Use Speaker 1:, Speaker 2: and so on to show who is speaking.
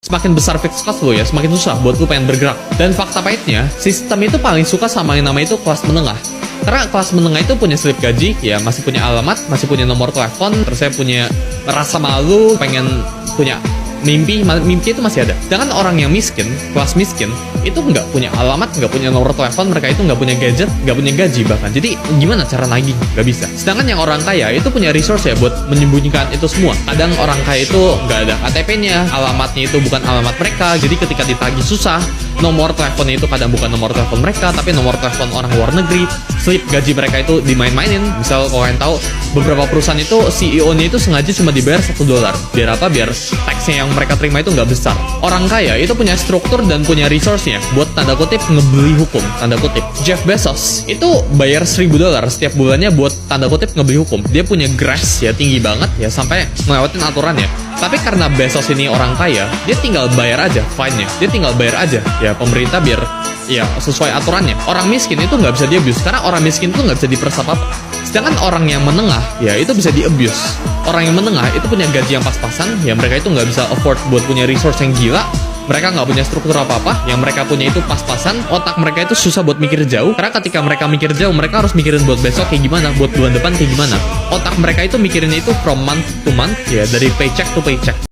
Speaker 1: semakin besar fixed cost lo ya, semakin susah buat lo pengen bergerak. Dan fakta pahitnya, sistem itu paling suka sama yang namanya itu kelas menengah. Karena kelas menengah itu punya slip gaji, ya masih punya alamat, masih punya nomor telepon, terus saya punya rasa malu, pengen punya mimpi itu masih ada. Sedangkan orang yang miskin, kelas miskin, itu nggak punya alamat, nggak punya nomor telepon, mereka itu nggak punya gadget, nggak punya gaji bahkan. Jadi gimana cara nagih? Nggak bisa. Sedangkan yang orang kaya itu punya resource ya buat menyembunyikan itu semua. Kadang orang kaya itu nggak ada KTP-nya, alamatnya itu bukan alamat mereka, jadi ketika ditagih susah. Nomor teleponnya itu kadang bukan nomor telepon mereka, tapi nomor telepon orang luar negeri. Slip gaji mereka itu dimain-mainin. Misal kalau kalian tahu, beberapa perusahaan itu CEO-nya itu sengaja cuma dibayar $1. Biar apa? Biar tax-nya yang mereka terima itu nggak besar. Orang kaya itu punya struktur dan punya resource-nya buat tanda kutip ngebeli hukum, tanda kutip. Jeff Bezos itu bayar $1.000 setiap bulannya buat tanda kutip ngebeli hukum. Dia punya grace ya tinggi banget ya sampai ngelewatin aturannya. Tapi karena Bezos ini orang kaya, dia tinggal bayar aja fine-nya. Dia tinggal bayar aja ya pemerintah biar ya sesuai aturannya. Orang miskin itu nggak bisa di-abuse karena orang miskin itu nggak bisa diperas apa-apa. Sedangkan orang yang menengah ya itu bisa di-abuse. Orang yang menengah itu punya gaji yang pas-pasan, ya mereka itu nggak bisa afford buat punya resource yang gila. Mereka nggak punya struktur apa-apa, yang mereka punya itu pas-pasan, otak mereka itu susah buat mikir jauh, karena ketika mereka mikir jauh, mereka harus mikirin buat besok kayak gimana, buat bulan depan kayak gimana. Otak mereka itu mikirin itu from month to month, ya dari paycheck to paycheck.